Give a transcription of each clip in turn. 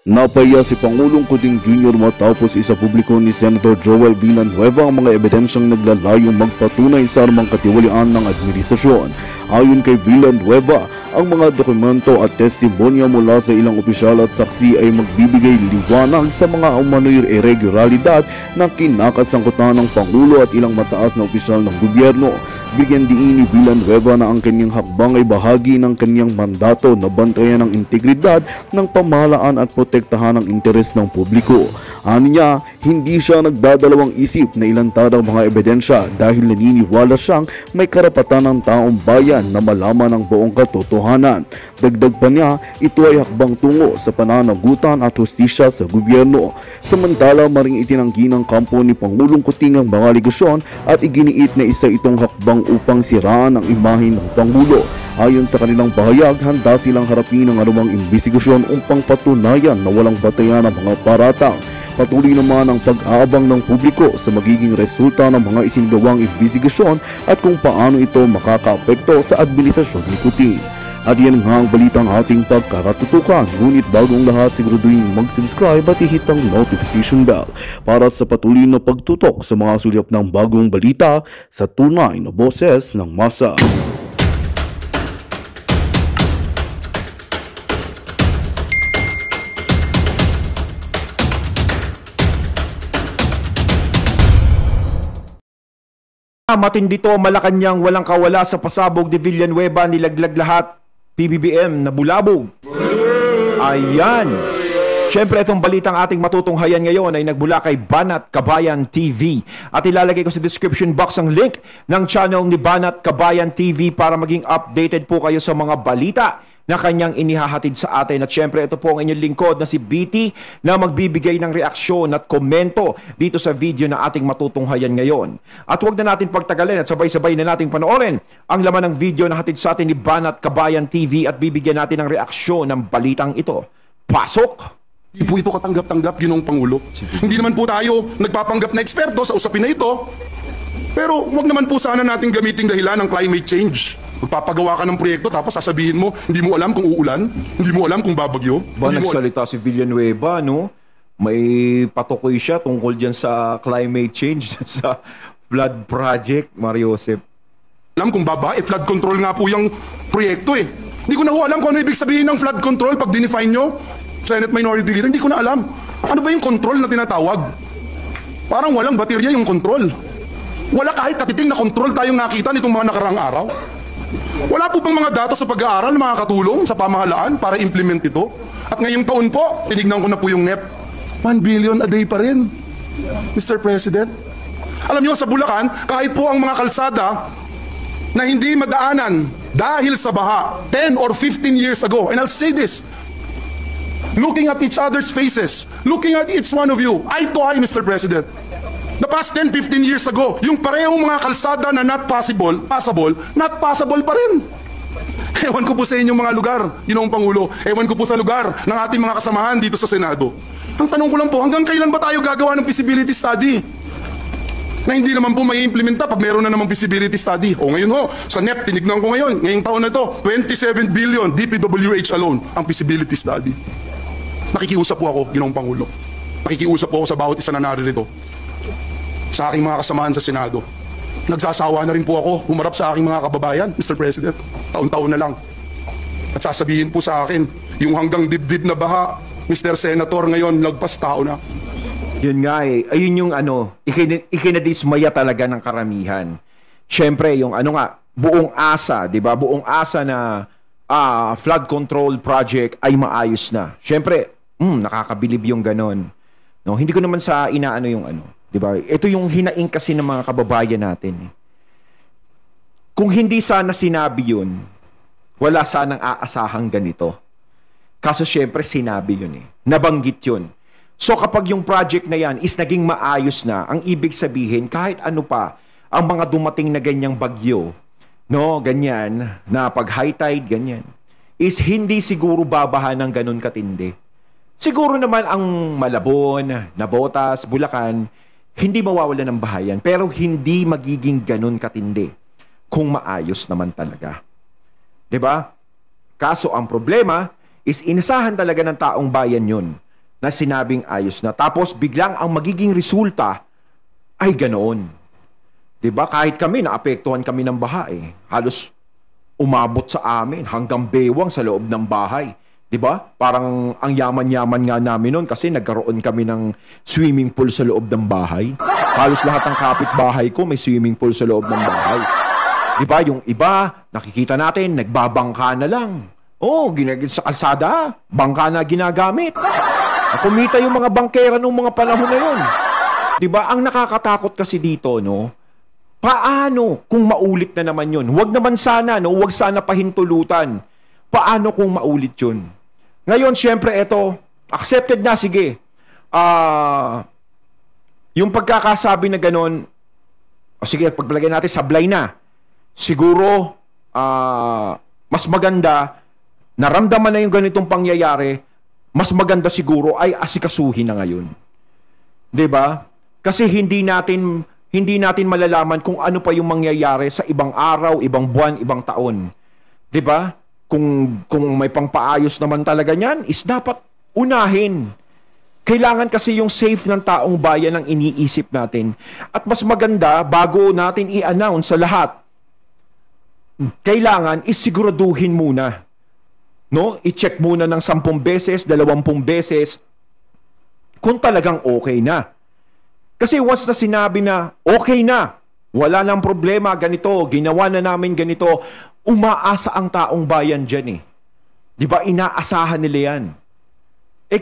Napaya si Pangulong Kuting Jr. matapos isa publiko ni Senator Joel Villanueva ang mga ebidensyang naglalayong magpatunay sa anumang katiwalian ng administrasyon. Ayon kay Villanueva, ang mga dokumento at testimonya mula sa ilang opisyal at saksi ay magbibigay liwanag sa mga umano'y irregularidad na kinakasangkutan ng Pangulo at ilang mataas na opisyal ng gobyerno. Bigyan diin ni Villanueva na ang kanyang hakbang ay bahagi ng kanyang mandato na bantayan ang integridad ng pamahalaan at protektahan ang interes ng publiko. Aniya, hindi siya nagdadalawang isip na ilantaran ang mga ebidensya dahil naniniwala siyang may karapatan ng taong bayan na malaman ang buong katotohanan. Dagdag pa niya, ito ay hakbang tungo sa pananagutan at hustisya sa gobyerno. Samantala, maring itinanggi ng kampo ni Pangulong Kuting ang mga aligasyon at iginiit na isa itong hakbang upang siraan ang imahe ng Pangulo. Ayon sa kanilang bahayag, handa silang harapin ang anumang imbestigasyon upang patunayan na walang batayan ang mga paratang. Patuloy naman ang pag-aabang ng publiko sa magiging resulta ng mga isinagawang imbestigasyon at kung paano ito makakaapekto sa administrasyon ni Kuting. At yan nga ang balitang ating pagkakatutukan. Ngunit bago ang lahat, siguraduhin mag-subscribe at ihit ang notification bell para sa patuloy na pagtutok sa mga sulyap ng bagong balita sa tunay na boses ng masa. Matindi to, Malacanang, walang kawala sa pasabog ni Villanueva, nilaglag lahat, PBBM na bulabog. Ayan. Siyempre, itong balitang ating matutunghayan ngayon ay nagbula kay Banat Kabayan TV. At ilalagay ko sa description box ang link ng channel ni Banat Kabayan TV para maging updated po kayo sa mga balita na kanyang inihahatid sa atin. At syempre, ito po ang inyong lingkod na si BT na magbibigay ng reaksyon at komento dito sa video na ating matutunghayan ngayon. At huwag na natin pagtagalin at sabay-sabay na nating panoorin ang laman ng video na hatid sa atin ni Banat Kabayan TV at bibigyan natin ng reaksyon ng balitang ito. Pasok! Hindi po ito katanggap-tanggap, Ginoong Pangulo. Hindi naman po tayo nagpapanggap na eksperto sa usapin na ito. Pero wag naman po sana natin gamitin dahilan ng climate change. Magpapagawa ka ng proyekto tapos sasabihin mo, hindi mo alam kung uulan, hindi mo alam kung babagyo. Ba, nagsalita si Villanueva, no? May patukoy siya tungkol dyan sa climate change, sa flood project, Mario Josep. Alam kung flood control nga po yung proyekto eh. Hindi ko na alam kung ano ibig sabihin ng flood control pag dinefine nyo. Senate Minority Leader, hindi ko na alam. Ano ba yung control na tinatawag? Parang walang baterya yung control. Wala kahit katiting na control tayong nakita nitong mga nakaraang araw. Wala po bang mga datos sa pag-aaral na makakatulong sa pamahalaan para implement ito? At ngayong taon po, tinignan ko na po yung NEP. 1 billion a day pa rin, Mr. President. Alam niyo, sa Bulacan, kahit po ang mga kalsada na hindi madaanan dahil sa baha 10 or 15 years ago, and I'll say this, looking at each other's faces, looking at each one of you, eye to eye, Mr. President, the past 10, 15 years ago, yung parehong mga kalsada na not passable pa rin. Ewan ko po sa inyong mga lugar, Ginoong Pangulo. Ewan ko po sa lugar ng ating mga kasamahan dito sa Senado. Ang tanong ko lang po, hanggang kailan ba tayo gagawa ng feasibility study? Na hindi naman po may implementa pag meron na namang feasibility study. O ngayon ho, sa NEP, tinignan ko ngayon, ngayong taon na ito, 27 billion DPWH alone ang feasibility study. Nakikiusap po ako, Ginoong Pangulo. Nakikiusap po ako sa bawat isa na naririto. Sa aking mga kasamahan sa Senado. Nagsasawa na rin po ako humarap sa aking mga kababayan, Mr. President. Taon-taon na lang. At sasabihin po sa akin, yung hanggang dibdib na baha, Mr. Senator, ngayon lagpas tao na. Yun nga eh. Ayun yung ikinadismaya talaga ng karamihan. Siyempre, yung buong asa, di ba? Buong asa na flood control project ay maayos na. Siyempre, nakakabilib yung ganon. No, hindi ko naman sa inaano yung diba? Ito yung hinaing kasi ng mga kababayan natin. Kung hindi sana sinabi yun, wala sanang aasahang ganito. Kaso syempre sinabi yun eh. Nabanggit yun. So kapag yung project na yan is naging maayos na, ang ibig sabihin kahit ano pa, ang mga dumating na ganyang bagyo, no, ganyan, na pag high tide, ganyan, is hindi siguro babahan ng ganun katindi. Siguro naman ang Malabon, Navotas, Bulacan, hindi mawawala ng bahayan, pero hindi magiging ganun katindi kung maayos naman talaga. 'Di ba? Kaso ang problema is inasahan talaga ng taong bayan yun na sinabing ayos na. Tapos biglang ang magiging resulta ay ganoon. 'Di ba? Kahit kami naapektuhan kami ng baha eh. Halos umabot sa amin hanggang bewang sa loob ng bahay. 'Di ba? Parang ang yaman-yaman nga namin noon kasi nagkaroon kami ng swimming pool sa loob ng bahay. Halos lahat ng kapitbahay ko may swimming pool sa loob ng bahay. 'Di ba? Yung iba, nakikita natin nagbabangka na lang. Oh, sa kalsada, bangka na ginagamit. Kumita yung mga bangkera nung mga panahon na yun. 'Di ba? Ang nakakatakot kasi dito, no? Paano kung maulit na naman yun? Huwag naman sana, no? Huwag sana pahintulutan. Paano kung maulit yun? Ngayon, syempre, ito, accepted na, sige. Yung pagkakasabi na ganun, sige, pagbalagay natin, sablay na. Siguro, mas maganda, naramdaman na yung ganitong pangyayari, mas maganda siguro ay asikasuhin na ngayon. 'Di ba? Kasi hindi natin malalaman kung ano pa yung mangyayari sa ibang araw, ibang buwan, ibang taon. 'Di ba? Kung may pangpaayos naman talaga niyan, is dapat unahin. Kailangan kasi yung safe ng taong bayan ang iniisip natin. At mas maganda, bago natin i-announce sa lahat, kailangan isiguraduhin muna. No? I-check muna ng 10 beses, 20 beses kung talagang okay na. Kasi once na sinabi na okay na, wala nang problema, ganito, ginawa na namin ganito, umaasa ang taong bayan dyan eh. Di ba? Inaasahan nila yan.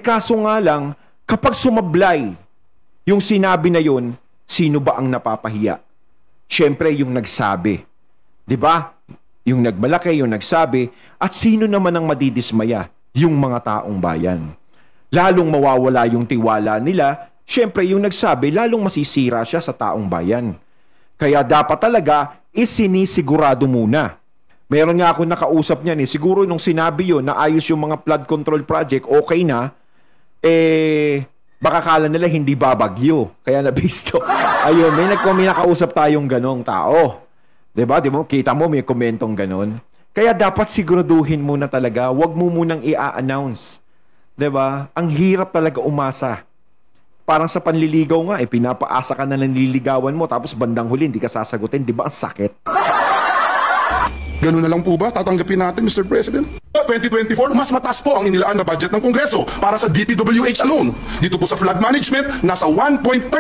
Kaso nga lang, kapag sumablay yung sinabi na yun, sino ba ang napapahiya? Siyempre, yung nagsabi. Di ba? Yung nagmalaki, yung nagsabi, at sino naman ang madidismaya? Yung mga taong bayan. Lalong mawawala yung tiwala nila, syempre yung nagsabi, lalong masisira siya sa taong bayan. Kaya dapat talaga, isinisigurado muna. Meron nga ako nakausap niyan eh, siguro nung sinabi yun, na ayos yung mga flood control project, okay na, baka kala nila hindi babagyo. Kaya nabisto. Ayun, may nakausap tayong ganong tao. Diba? Kita mo, may komentong ganon. Kaya dapat siguraduhin muna talaga, wag mo munang i-announce. Diba? Ang hirap talaga umasa. Parang sa panliligaw nga, pinapaasa ka na ng nililigawan mo, tapos bandang huli, hindi ka sasagutin. Diba? Ang sakit. Ganun na lang po ba tatanggapin natin, Mr. President? 2024, mas mataas po ang inilaan na budget ng Kongreso para sa DPWH alone. Dito po sa flood management, nasa 1.35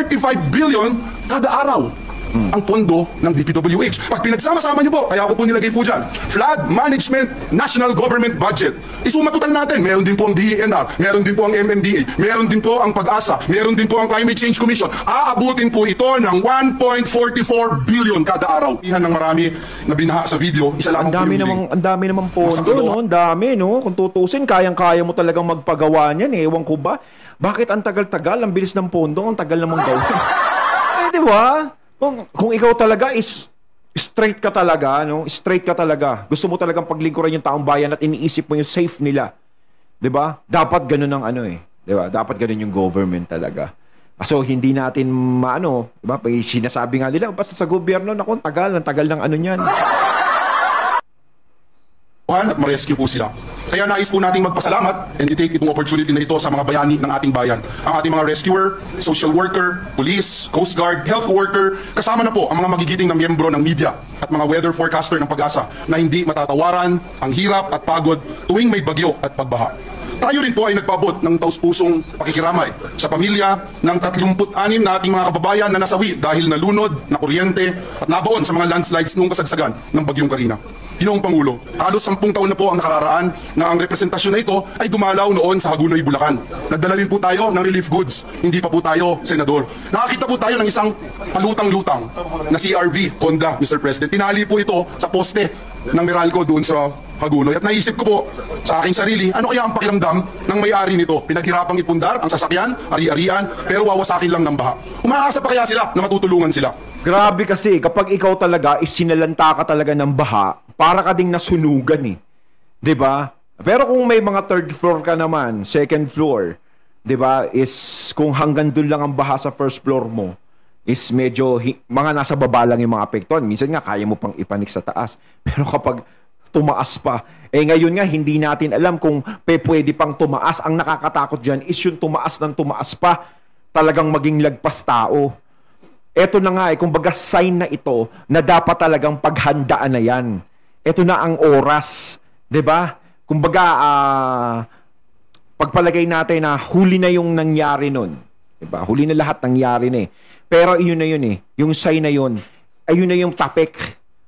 billion kada araw ang pondo ng DPWH. Pag pinagsama-sama nyo po, kaya ako po nilagay po dyan, Flood Management National Government Budget. Isumatutan natin, meron din po ang DENR, meron din po ang MMDA, meron din po ang PAG-ASA, meron din po ang Climate Change Commission. Aabutin po ito ng 1.44 billion kada araw. Ihan ng marami na binaha sa video, isa lang ang dami namang pondo, no? Ang dami, no? Kung tutusin, kayang-kaya mo talagang magpagawa niyan, eh. Ewan ko ba? Bakit ang tagal-tagal, ang bilis ng pondo, ang tagal namang gawin? Di ba? Kung ikaw talaga is straight ka talaga, no? Straight ka talaga. Gusto mo talagang paglingkuran yung taong bayan at iniisip mo yung safe nila. 'Di ba? Dapat ganoon ang 'di ba? Dapat ganoon yung government talaga. So hindi natin 'di ba? Sinasabi nga nila basta sa gobyerno na ang tagal ng ano niyan. At ma-rescue po sila. Kaya nais po nating magpasalamat and i-take itong opportunity na ito sa mga bayani ng ating bayan. Ang ating mga rescuer, social worker, police, coast guard, health worker, kasama na po ang mga magigiting na miyembro ng media at mga weather forecaster ng Pag-asa na hindi matatawaran ang hirap at pagod tuwing may bagyo at pagbaha. Tayo rin po ay nagpabot ng taus-pusong pakikiramay sa pamilya ng 36 na ating mga kababayan na nasawi dahil nalunod, na kuryente at nabaon sa mga landslides noong kasagsagan ng Bagyong Karina. Ginoong Pangulo, halos 10 taon na po ang nakararaan na ang representasyon na ito ay dumalaw noon sa Hagunoy, Bulacan. Nagdala rin po tayo ng relief goods, hindi pa po tayo senador. Nakakita po tayo ng isang palutang-lutang na CRV Honda, Mr. President. Tinali po ito sa poste ng Meralco doon sa Hagunoy. At naisip ko po sa aking sarili, ano kaya ang pakiramdam ng may-ari nito? Pinaghirapang ipundar ang sasakyan, ari-arian, pero wawasakin lang ng baha. Umaasa pa kaya sila na matutulungan sila? Grabe kasi, kapag ikaw talaga is sinalanta ka talaga ng baha, para ka ding nasunugan eh. 'Di ba? Pero kung may mga third floor ka naman, second floor, 'di ba? Is kung hanggang doon lang ang baha sa first floor mo, is medyo mga nasa baba lang yung mga apektuhan. Minsan nga kaya mo pang ipanik sa taas. Pero kapag tumaas pa. Eh ngayon nga, hindi natin alam kung pwede pang tumaas. Ang nakakatakot dyan is yung tumaas ng tumaas pa, talagang maging lagpas tao. Ito na nga kumbaga sign na ito na dapat talagang paghandaan na yan. Ito na ang oras. 'Di ba? Kumbaga, pagpalagay natin na huli na yung nangyari nun. 'Di ba? Huli na lahat nangyari na eh. Pero iyon na yun eh. Yung sign na yun, ayun na yung tapik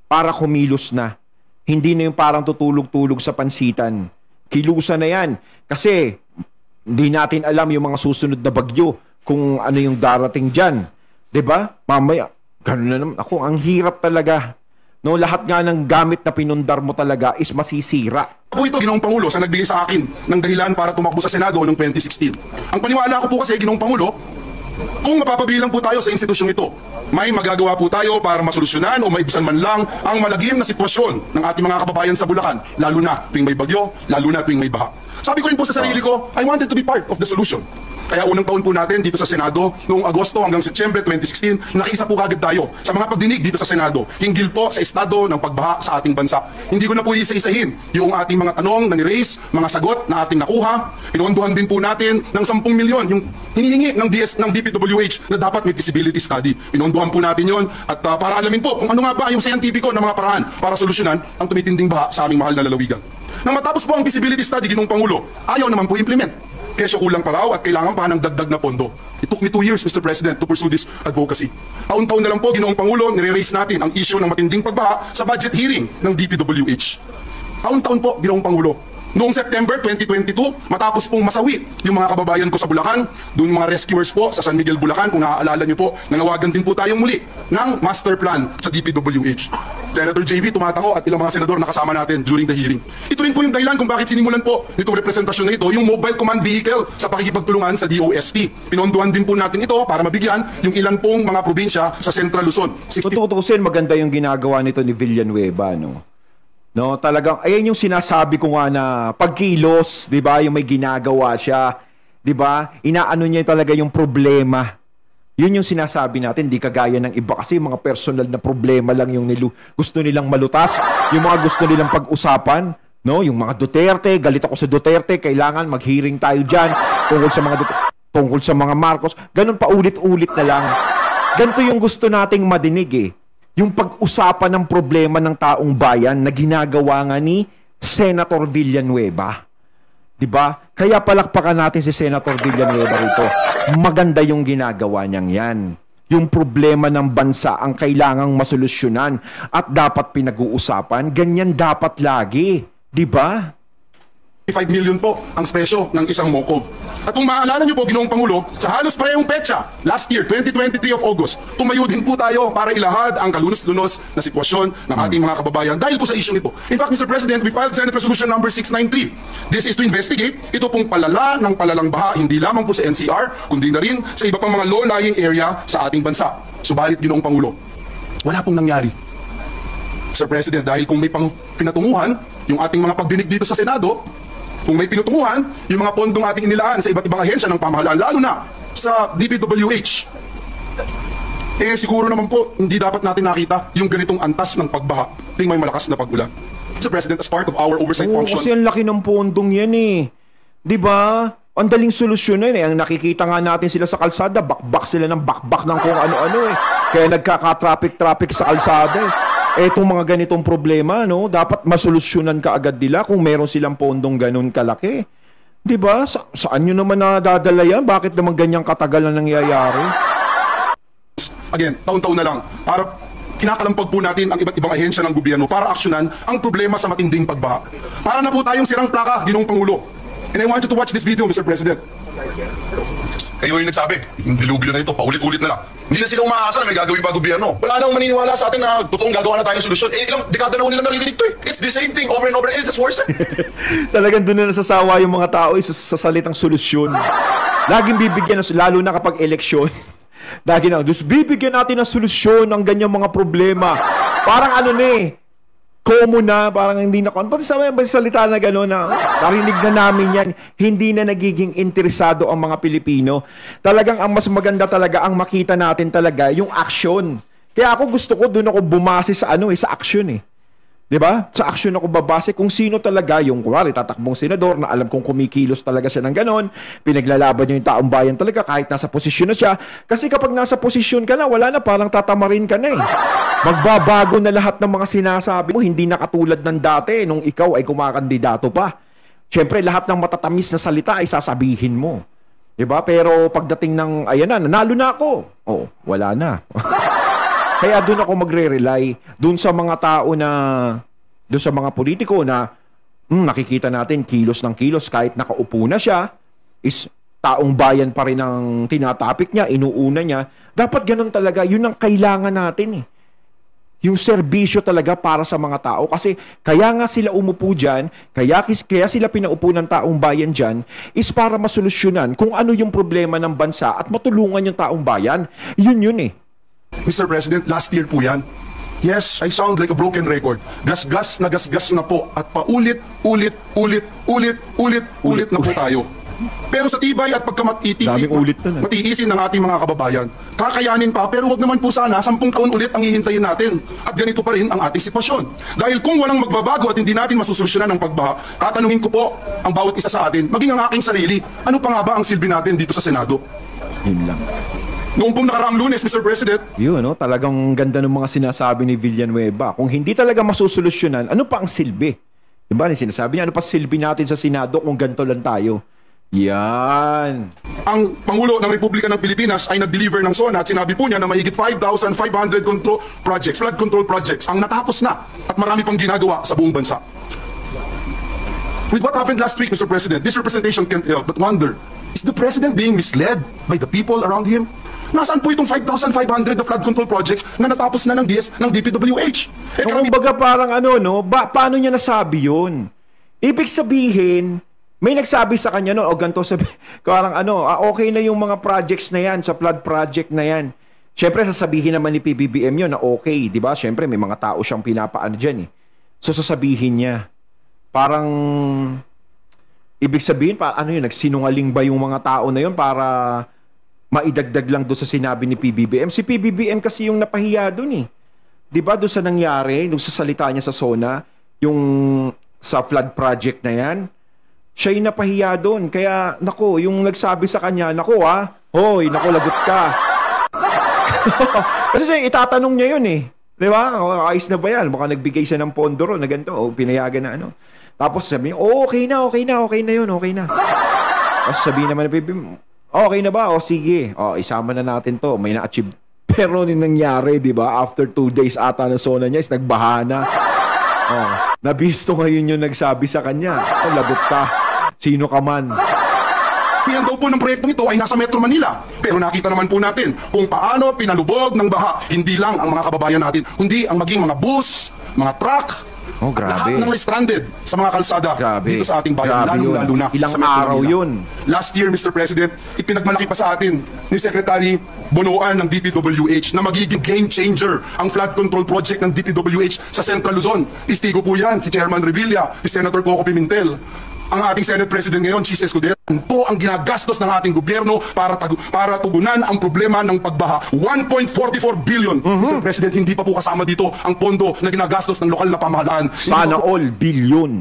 para kumilos na. Hindi na yung parang tutulog-tulog sa pansitan. Kilusan na yan. Kasi, hindi natin alam yung mga susunod na bagyo kung ano yung darating dyan. 'Di ba? Mamaya, gano'n na naman. Ako, ang hirap talaga. No, lahat nga ng gamit na pinundar mo talaga is masisira. Po ito, Ginoong Pangulo, sa nagbigay sa akin ng dahilan para tumakbo sa Senado noong 2016. Ang paniwala ko po kasi, Ginoong Pangulo, kung mapapabilang po tayo sa institusyong ito, may magagawa po tayo para masolusyonan o maibsan man lang ang malagim na sitwasyon ng ating mga kababayan sa Bulacan, lalo na tuwing may bagyo, lalo na tuwing may baha. Sabi ko rin po sa sarili ko, I wanted to be part of the solution. Kaya unang taon po natin dito sa Senado, noong Agosto hanggang Setyembre 2016, nakiisa po kagad tayo sa mga pagdinig dito sa Senado, hinggil po sa estado ng pagbaha sa ating bansa. Hindi ko na po isa-isahin yung ating mga tanong na ni-raise, mga sagot na ating nakuha. Pinondohan din po natin ng 10 milyon, yung hinihingi ng DPWH na dapat may feasibility study. Pinondohan po natin yon at para alamin po kung ano nga ba yung scientifico na mga paraan para solusyonan ang tumitinding baha sa aming mahal na lalawigan. Nang matapos po ang feasibility study, Ginoong Pangulo, ayaw naman po implement. Kesyo kulang pa raw at kailangan pa ng dagdag na pondo. It took me 2 years, Mr. President, to pursue this advocacy. Taon-taon na lang po, Ginoong Pangulo, nire-raise natin ang issue ng matinding pagbaha sa budget hearing ng DPWH. Taon-taon po, Ginoong Pangulo. Noong September 2022, matapos pong masawi yung mga kababayan ko sa Bulacan, doon mga rescuers po sa San Miguel, Bulacan, kung naaalala nyo po, nanawagan din po tayong muli ng master plan sa DPWH. Senator JB tumatango at ilang mga senador nakasama natin during the hearing. Ito rin po yung dahilan kung bakit sinimulan po nitong representasyon na ito yung mobile command vehicle sa pakikipagtulungan sa DOST. Pinondohan din po natin ito para mabigyan yung ilan pong mga probinsya sa Central Luzon. Tutusin, maganda yung ginagawa nito ni Villanueva, no? No, talagang ayan yung sinasabi ko nga na pagkilos, 'di ba? Yung may ginagawa siya, 'di ba? Inaano niya talaga yung problema. Yun yung sinasabi natin, di kagaya ng iba kasi mga personal na problema lang yung gusto nilang malutas, yung mga gusto nilang pag-usapan, no? Yung mga Duterte, galit ako sa Duterte, kailangan mag-hearing tayo diyan tungkol sa mga Marcos. Ganun pa ulit-ulit na lang. Ganito yung gusto nating madinig eh. Yung pag-usapan ng problema ng taong bayan na ginagawa nga ni Senator Villanueva. 'Di ba? Kaya palakpakan natin si Senator Villanueva rito. Maganda yung ginagawa niyang 'yan. Yung problema ng bansa ang kailangang masolusyonan at dapat pinag-uusapan, ganyan dapat lagi, 'di ba? 5 million po ang presyo ng isang Mokov. At kung maaalala niyo po, Ginoong Pangulo, sa halos parehong petsa, last year, 2023 of August, tumayo din po tayo para ilahad ang kalunos-lunos na sitwasyon ng ating mga kababayan dahil po sa issue nito. In fact, Mr. President, we filed Senate Resolution number 693. This is to investigate ito pong palala ng palalang baha, hindi lamang po sa NCR, kundi na rin sa iba pang mga low-lying area sa ating bansa. Subalit, Ginoong Pangulo, wala pong nangyari. Mr. President, dahil kung may pinatunguhan yung ating mga pagdinig dito sa Senado, kung may pinutunguhan, yung mga pondong ating inilaan sa iba't ibang ahensya ng pamahalaan, lalo na sa DPWH, siguro naman po, hindi dapat natin nakita yung ganitong antas ng pagbaha tuwing may malakas na pag-ulan. Mr. President, as part of our oversight functions... Kasi ang laki ng pondong yan eh. Di ba? Ang daling solusyonan eh. Ang nakikita nga natin sila sa kalsada, bakbak sila ng bakbak ng kung ano-ano eh. Kaya nagkaka-traffic sa kalsada eh. Etong mga ganitong problema, no, dapat masolusyonan ka agad nila kung meron silang pondong ganun kalaki. 'Di ba? Saan nyo naman nadadala yan? Bakit naman ganyang katagal na nangyayari? Again, taon-taon na lang. Para kinakalampag po natin ang iba't ibang ahensya ng gobyerno para aksyonan ang problema sa matinding pagbaha. Para na po tayong sirang plaka, Ginoong Pangulo. And I want you to watch this video, Mr. President. Kayo yung nagsabi, yung dilubyo na ito, paulit-ulit na lang. Hindi na silang umaasa na may gagawin pa gobyerno. Wala nang maniniwala sa atin na totoong gagawa na tayong solusyon. Ilang dekada na nila naririnig to eh. It's the same thing over and over and it's worse. Talagang doon na nasasawa yung mga tao sa salitang solusyon. Laging bibigyan, lalo na kapag eleksyon. Lagi na, bibigyan natin ng solusyon ng ganyang mga problema. Parang ano na eh, common na, parang hindi na, pati sa salita na gano'n na, narinig na namin yan, hindi na nagiging interesado ang mga Pilipino. Talagang ang mas maganda talaga, ang makita natin talaga, yung action. Kaya ako gusto ko, doon ako bumase sa sa action eh. 'Di ba? Sa aksyon ako babase kung sino talaga yung kunwari tatakbong senador na alam kong kumikilos talaga siya ng ganon, pinaglalaban niya yung taong bayan talaga kahit nasa posisyon na siya. Kasi kapag nasa posisyon ka na, wala na, parang tatamarin ka na eh. Magbabago na lahat ng mga sinasabi mo, hindi na katulad ng dati nung ikaw ay kumakandidato pa. Siyempre, lahat ng matatamis na salita ay sasabihin mo. 'Di ba? Pero pagdating ng, ayan na, nanalo na ako. Oh, wala na. Kaya doon ako magre-rely doon sa mga tao na, doon sa mga politiko na nakikita natin kilos ng kilos kahit nakaupo na siya, is taong bayan pa rin ang tinatapik niya, inuuna niya. Dapat ganun talaga, yun ang kailangan natin eh. Yung serbisyo talaga para sa mga tao. Kasi kaya nga sila umupo dyan, kaya sila pinaupo ng taong bayan dyan, is para masolusyonan kung ano yung problema ng bansa at matulungan yung taong bayan. Yun eh. Mr. President, last year po yan. Yes, I sound like a broken record. Gasgas na po at paulit na po tayo. Pero sa tibay at Daming ulit na. matiisin ng ating mga kababayan. Kakayanin pa, pero wag naman po sana 10 taon ulit ang hihintayin natin. At ganito pa rin ang ating sitwasyon. Dahil kung walang magbabago at hindi natin masusolusyonan ang pagbaha, tatanungin ko po ang bawat isa sa atin, maging ang aking sarili, ano pa nga ba ang silbi natin dito sa Senado? Yun lang. Noong pong nakaraang Lunes, Mr. President, Yun, no? Talagang ganda ng mga sinasabi ni Villanueva. Kung hindi talaga masusolusyonan, ano pa ang silbi? Diba? Sinasabi niya, ano pa silbi natin sa Senado kung ganito lang tayo? Yan. ang Pangulo ng Republika ng Pilipinas ay nag-deliver ng SONA at sinabi po niya na mahigit 5,500 flood control projects ang natapos na at marami pang ginagawa sa buong bansa. With what happened last week, Mr. President, this representation can't help but wonder, is the President being misled by the people around him? Nasaan po itong 5,500 na flood control projects na natapos na ng DPWH? Kumbaga parang paano niya nasabi yun? Ibig sabihin, may nagsabi sa kanya o ganito sabi, parang okay na yung mga projects na yan, sa flood project na yan. Siyempre, sasabihin naman ni PBBM yun na okay, di ba? Siyempre, may mga tao siyang pinapaano dyan eh. So, sasabihin niya, parang, ibig sabihin, nagsinungaling ba yung mga tao na yun para maidagdag lang doon sa sinabi ni PBBM? Si PBBM kasi yung napahiya doon eh. Di ba doon sa nangyari, doon sa salita niya sa SONA, yung sa flood project na yan, siya yung napahiya doon. Kaya, yung nagsabi sa kanya, hoy, lagot ka. Kasi siya, itatanong niya yun eh. Di ba? Ayos na ba yan? Baka nagbigay siya ng pondo ron na ganito, pinayagan na Tapos sabi niya, okay na yun. Tapos sabi naman na okay na ba? Sige. Isama na natin to. May na-achieve. Pero nangyari, di ba? After 2 days ata na SONA niya, is nagbaha na. Nabisto ngayon yung nagsabi sa kanya, lagot ka. Sino ka man? Yan daw po ng proyektong ito ay nasa Metro Manila. Pero nakita naman po natin kung paano pinalubog ng baha, hindi lang ang mga kababayan natin, kundi ang maging mga bus, mga truck, grabe. lahat ng stranded sa mga kalsada dito sa ating bayan, lalo na ilang sa Metro araw Manila. yun. Last year, Mr. President, ipinagmalaki pa sa atin ni Secretary Bonoan ng DPWH na magiging game changer ang flood control project ng DPWH sa Central Luzon. Istigo po yan si Chairman Revilla, si Senator Coco Pimentel. Ang ating Senate President ngayon, Chis Escudero, po ang ginagastos ng ating gobyerno para tugunan ang problema ng pagbaha. 1.44 billion. Mr. President, hindi pa po kasama dito ang pondo na ginagastos ng lokal na pamahalaan. Sana all billion.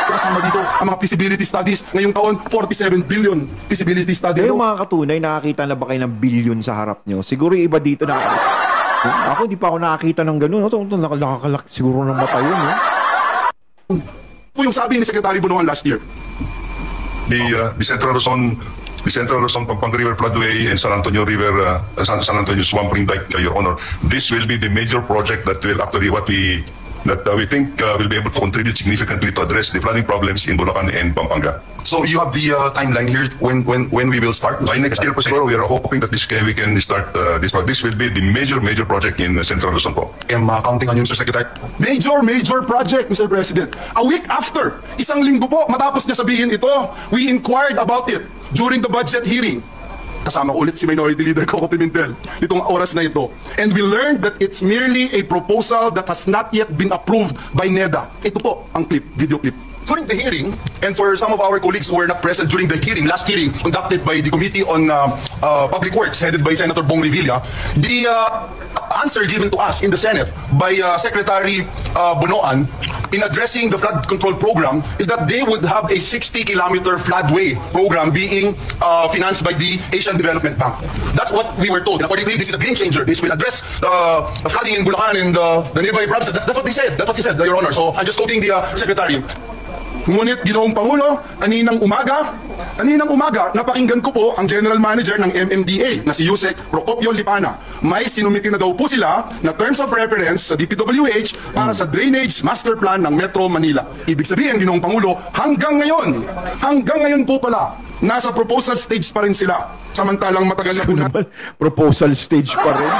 Kasama dito ang mga feasibility studies. Ngayong taon, 47 billion feasibility study. Yung mga katunay, nakakita na ba kayo ng billion sa harap nyo? Siguro yung iba dito ako, hindi pa ako nakakita ng gano'n. Nakakalak siguro ng mata yun. Po yung sabi ni Secretary Bonoan last year. The Central Luzon Pampanga River Floodway and San Antonio River, San Antonio Swamp Ring Dike, Your Honor. This will be the major project that will actually we think will be able to contribute significantly to address the flooding problems in Bulacan and Pampanga. So you have the timeline here when we will start? By next year, we are hoping that we can start this project. This will be the major project in Central Luzon po. I'm counting on you, Mr. Secretary. Major project, Mr. President. A week after, isang linggo po, matapos niya sabihin ito, we inquired about it during the budget hearing. Kasama ulit si Minority Leader Coco Pimentel nitong oras na ito. And we learned that it's merely a proposal that has not yet been approved by NEDA. Ito po ang clip, video clip. during the hearing, and for some of our colleagues who were not present during the hearing, last hearing conducted by the Committee on Public Works, headed by Senator Bong Revilla, the answer given to us in the Senate by Secretary Bonoan in addressing the flood control program is that they would have a 60-kilometer floodway program being financed by the Asian Development Bank. That's what we were told. And according to him, this is a game changer. This will address the flooding in Bulacan and the nearby provinces. That's what they said. That's what he said, Your Honor. So I'm just quoting the Secretary. Ngunit Ginoong Pangulo, kaninang umaga, napakinggan ko po ang General Manager ng MMDA na si Yusek Procopio Lipana. May sinumiti na daw po sila na terms of reference sa DPWH para sa Drainage Master Plan ng Metro Manila. Ibig sabihin, Ginoong Pangulo, hanggang ngayon po pala, nasa proposal stage pa rin sila. Samantalang matagal na po na... Proposal stage pa rin.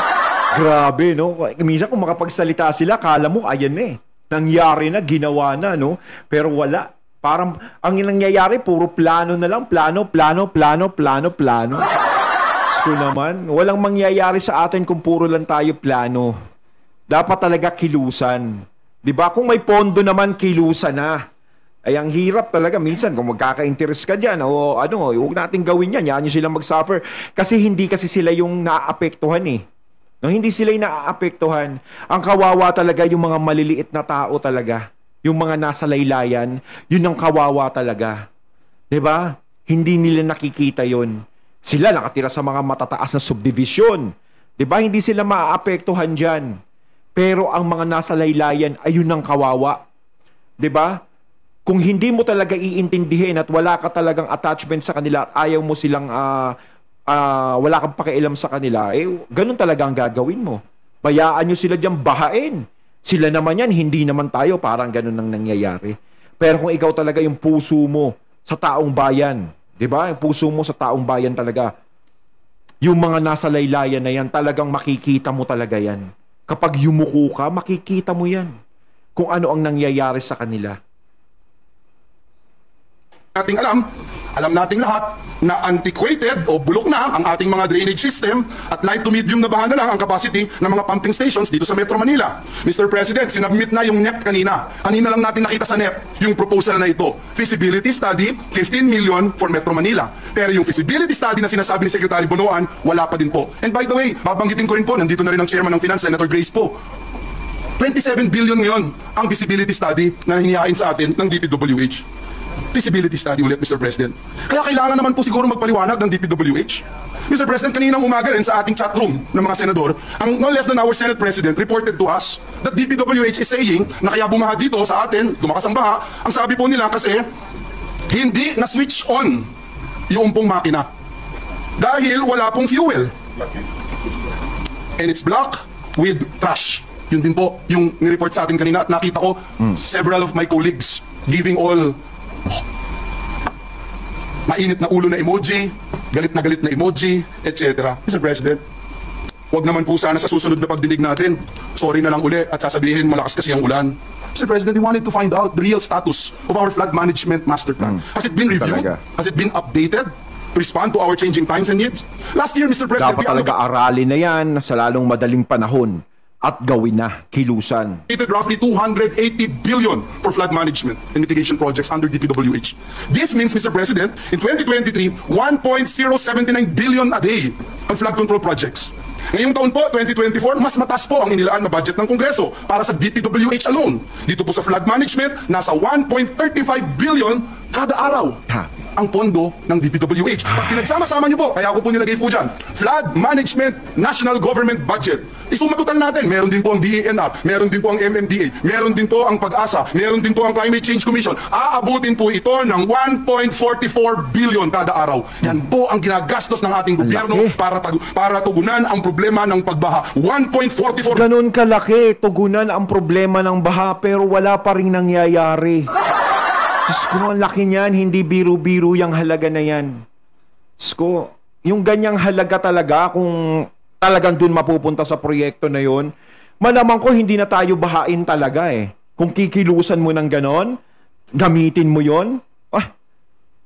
Grabe, no? Minsan kung makapagsalita sila, kala mo, ayan na eh. Nangyari na, ginawa na, no? Pero wala. Parang, ang nangyayari, puro plano na lang. Plano. Gusto naman, walang mangyayari sa atin kung puro lang tayo plano. Dapat talaga kilusan. 'Di ba? Kung may pondo naman, kilusan na. Ay, ang hirap talaga. Minsan, kung magkaka-interest ka dyan, o ano, huwag natin gawin yan. Yan yung silang mag-suffer. Kasi hindi kasi sila yung naapektuhan eh. No, hindi sila yung naaapektuhan. Ang kawawa talaga yung mga maliliit na tao talaga. Yung mga nasa laylayan, yun ang kawawa talaga. 'Di ba? Hindi nila nakikita yun. Sila nakatira sa mga matataas na subdivision. 'Di ba? Hindi sila maaapektuhan diyan. Pero ang mga nasa laylayan, ayun ang kawawa. 'Di ba? Kung hindi mo talaga iintindihin at wala ka talagang attachment sa kanila at ayaw mo silang wala kang pakialam sa kanila, ganun talaga ang gagawin mo. Bayaan nyo sila dyan bahain. Sila naman yan, hindi naman tayo, parang ganun ang nangyayari. Pero kung ikaw talaga yung puso mo sa taong bayan, di ba? Yung puso mo sa taong bayan talaga, yung mga nasa laylayan na yan, talagang makikita mo talaga yan. Kapag yumuko ka, makikita mo yan. Kung ano ang nangyayari sa kanila. Alam nating lahat na antiquated o bulok na ang ating mga drainage system at light to medium na baha na lang ang capacity ng mga pumping stations dito sa Metro Manila. Mr. President, sinabmit na yung NEP kanina. Kanina lang natin nakita sa NEP yung proposal na ito. Feasibility study, 15 million for Metro Manila. Pero yung feasibility study na sinasabi ni Secretary Bonoan, wala pa din po. And by the way, babanggitin ko rin po, nandito na rin ang Chairman ng Finance, Senator Grace po. 27 billion ngayon ang feasibility study na hinihain sa atin ng DPWH. Feasibility study ulit, Mr. President. Kaya kailangan naman po siguro magpaliwanag ng DPWH. Mr. President, kaninang umaga rin sa ating chat room ng mga senador, ang no less than our Senate President reported to us that DPWH is saying na kaya bumaha dito sa atin, lumakas ang baha, ang sabi po nila kasi hindi na-switch on yung pong makina. Dahil wala pong fuel. And it's blocked with trash. Yun din po yung nireport sa atin kanina at nakita ko several of my colleagues giving all mainit na ulo na emoji, galit na emoji, etc. Mr. President, wag naman po sana sa susunod na pagdinig natin, sorry na lang uli at sasabihin malakas kasi ang ulan. Mr. President, we wanted to find out the real status of our flood management master plan. Has it been reviewed? Talaga. Has it been updated to respond to our changing times and needs? Last year, Mr. President, Dapat talaga aralin na yan sa lalong madaling panahon at gawin na, kilusan. allocated roughly 280 billion for flood management and mitigation projects under DPWH. This means, Mr. President, in 2023, 1.079 billion a day on flood control projects. Ngayong taon po, 2024, mas mataas po ang inilaan na budget ng Kongreso para sa DPWH alone. Dito po sa flood management, nasa 1.35 billion kada araw ang pondo ng DPWH. Pag pinagsama-sama niyo po, kaya ako po nilagay po dyan, Flood Management National Government Budget. Isumatotal natin, meron din po ang DENR, meron din po ang MMDA, meron din po ang Pag-asa, meron din po ang Climate Change Commission. Aabutin po ito ng 1.44 billion kada araw. Yan po ang ginagastos ng ating gobyerno para tugunan ang problema ng pagbaha. 1.44 Ganun kalaki, tugunan ang problema ng baha pero wala pa rin nangyayari. Diyos ko, ang laki niyan, hindi biro-biro yung halaga na yan. Diyos ko, yung ganyang halaga talaga, kung talagang dun mapupunta sa proyekto na yon, malamang ko hindi na tayo bahain talaga eh. Kung kikilusan mo ng ganon, gamitin mo yon,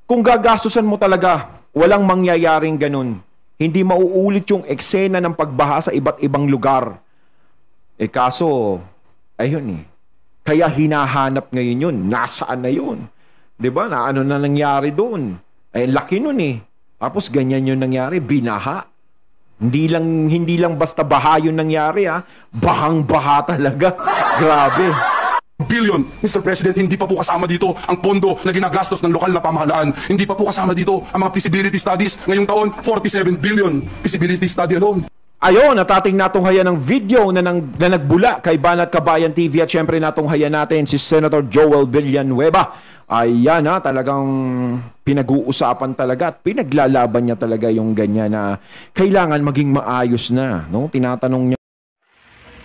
kung gagastusan mo talaga, walang mangyayaring ganon. Hindi mauulit yung eksena ng pagbaha sa iba't ibang lugar. Kaso, ayun eh. Kaya hinahanap ngayon yun. Nasaan na yun? 'Di ba? Na ano na nangyari doon? Eh, laki nun eh. Tapos ganyan yung nangyari, binaha. Hindi lang basta baha yung nangyari ha. Bahang-baha talaga. Grabe. Billion. Mr. President, hindi pa po kasama dito ang pondo na ginagastos ng lokal na pamahalaan. Hindi pa po kasama dito ang mga feasibility studies. Ngayong taon, 47 billion feasibility study alone. Ayun, natating natunghayan ng video na nagbula kay Banat Kabayan TV at syempre natunghayan natin si Senator Joel Villanueva. Ayan ha, talagang pinag-uusapan talaga at pinaglalaban niya talaga yung ganyan na kailangan maging maayos na. No? Tinatanong niya.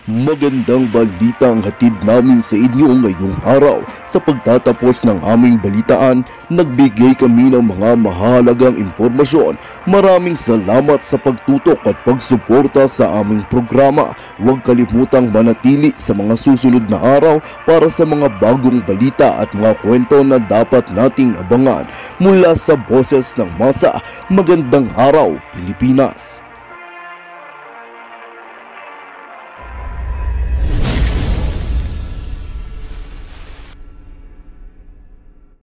Magandang balita ang hatid namin sa inyo ngayong araw. Sa pagtatapos ng aming balitaan, nagbigay kami ng mga mahalagang impormasyon. Maraming salamat sa pagtutok at pagsuporta sa aming programa. Huwag kalimutang manatili sa mga susunod na araw para sa mga bagong balita at mga kwento na dapat nating abangan. Mula sa Boses ng Masa, magandang araw Pilipinas!